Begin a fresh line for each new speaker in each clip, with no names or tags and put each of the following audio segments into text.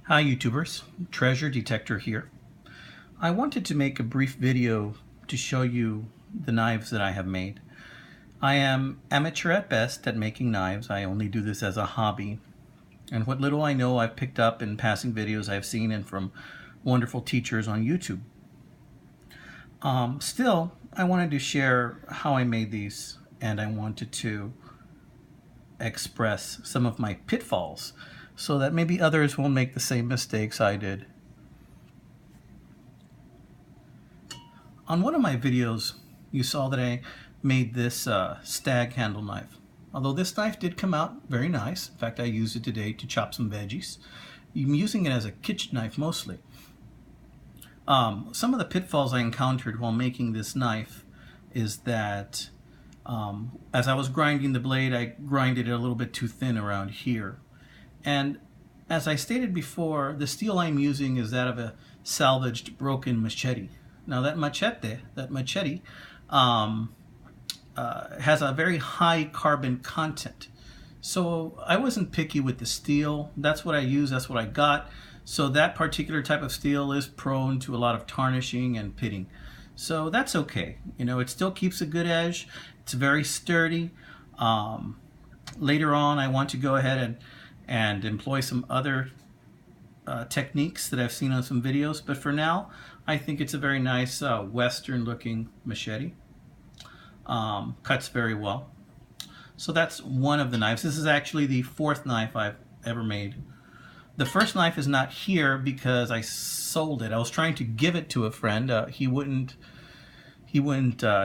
Hi YouTubers, Treasure Detector here. I wanted to make a brief video to show you the knives that I have made. I am amateur at best at making knives. I only do this as a hobby. And what little I know I've picked up in passing videos I've seen and from wonderful teachers on YouTube. Still, I wanted to share how I made these, and I wanted to express some of my pitfalls so that maybe others won't make the same mistakes I did. On one of my videos, you saw that I made this stag handle knife. Although this knife did come out very nice. In fact, I used it today to chop some veggies. I'm using it as a kitchen knife mostly. Some of the pitfalls I encountered while making this knife is that as I was grinding the blade, I grinded it a little bit too thin around here. And as I stated before, the steel I'm using is that of a salvaged broken machete. Now that machete has a very high carbon content. So I wasn't picky with the steel. That's what I use, that's what I got. So that particular type of steel is prone to a lot of tarnishing and pitting. So that's okay. You know, it still keeps a good edge. It's very sturdy. Later on, I want to go ahead and employ some other techniques that I've seen on some videos. But for now, I think it's a very nice Western looking machete. Cuts very well. So that's one of the knives. This is actually the fourth knife I've ever made. The first knife is not here because I sold it. I was trying to give it to a friend. He wouldn't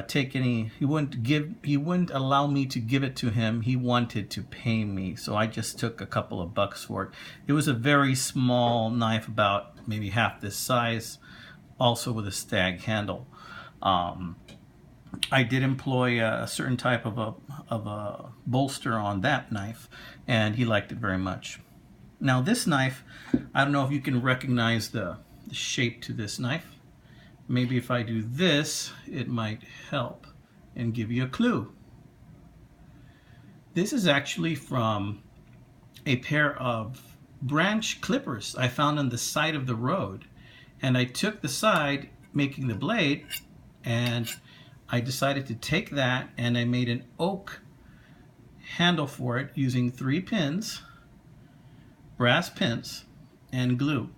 take any. He wouldn't allow me to give it to him. He wanted to pay me, so I just took a couple of bucks for it. It was a very small knife, about maybe half this size, also with a stag handle. I did employ a certain type of a bolster on that knife, and he liked it very much. Now this knife, I don't know if you can recognize the shape to this knife. Maybe if I do this, it might help and give you a clue. This is actually from a pair of branch clippers I found on the side of the road. And I took the side, making the blade, and I decided to take that and I made an oak handle for it using 3 pins, brass pins, and glue.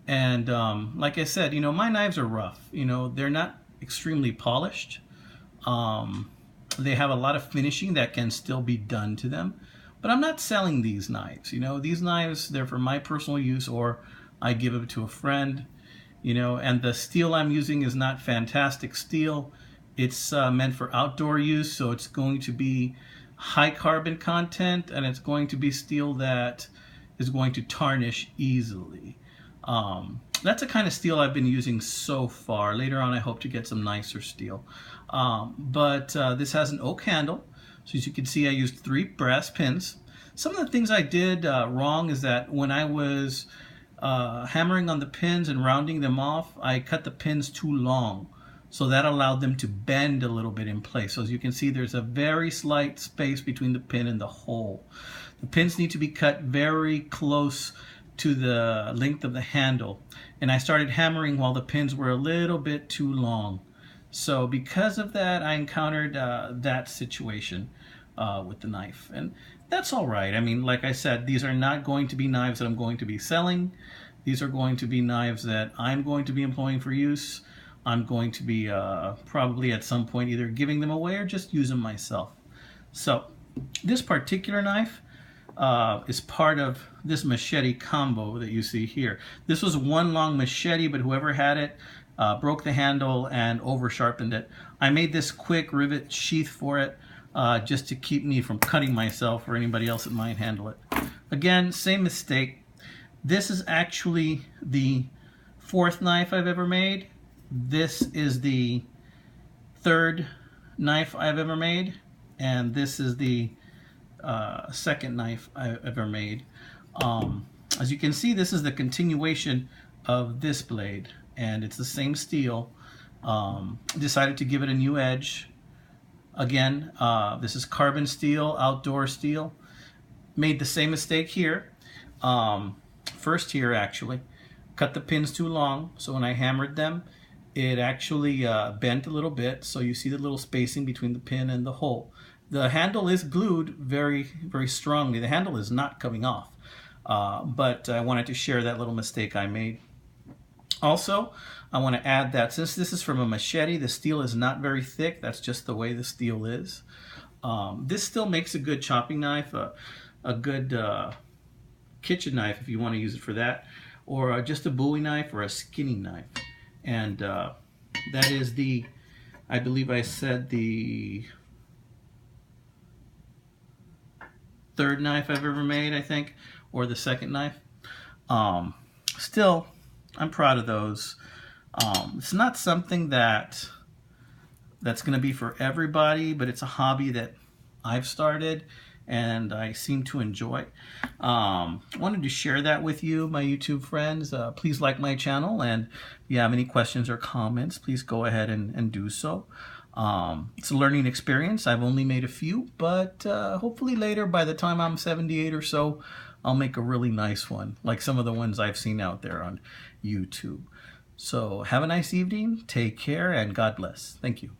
And like I said, you know, my knives are rough. You know, they're not extremely polished. They have a lot of finishing that can still be done to them. But I'm not selling these knives. You know, these knives, they're for my personal use, or I give them to a friend. You know, and the steel I'm using is not fantastic steel. It's meant for outdoor use, so it's going to be high carbon content, and it's going to be steel that is going to tarnish easily. That's the kind of steel I've been using so far. Later on, I hope to get some nicer steel. But this has an oak handle. So as you can see, I used 3 brass pins. Some of the things I did wrong is that when I was hammering on the pins and rounding them off, I cut the pins too long. So that allowed them to bend a little bit in place. So as you can see, there's a very slight space between the pin and the hole. The pins need to be cut very close to the length of the handle, and I started hammering while the pins were a little bit too long. So because of that, I encountered that situation with the knife, and that's all right. I mean, like I said, these are not going to be knives that I'm going to be selling. These are going to be knives that I'm going to be employing for use. I'm going to be probably at some point either giving them away or just use them myself. So this particular knife is part of this machete combo that you see here. This was one long machete, but whoever had it broke the handle and over sharpened it. I made this quick rivet sheath for it just to keep me from cutting myself or anybody else that might handle it. Again, same mistake. This is actually the 4th knife I've ever made. This is the 3rd knife I've ever made, and this is the 2nd knife I've ever made. As you can see, this is the continuation of this blade, and it's the same steel. Decided to give it a new edge. Again, this is carbon steel, outdoor steel. Made the same mistake here. first here actually. Cut the pins too long, so when I hammered them, it actually bent a little bit, so you see the little spacing between the pin and the hole. The handle is glued very, very strongly. The handle is not coming off, but I wanted to share that little mistake I made. Also, I want to add that since this is from a machete, the steel is not very thick. That's just the way the steel is. This still makes a good chopping knife, a good kitchen knife if you want to use it for that, or just a Bowie knife or a skinning knife. And that is the, I believe I said the third knife I've ever made, I think, or the second knife. Still, I'm proud of those. It's not something that's going to be for everybody, but it's a hobby that I've started and I seem to enjoy. Wanted to share that with you, my YouTube friends. Please like my channel, and if you have any questions or comments, please go ahead and do so. It's a learning experience. I've only made a few, but hopefully later, by the time I'm 78 or so, I'll make a really nice one, like some of the ones I've seen out there on YouTube. So have a nice evening, take care, and God bless. Thank you.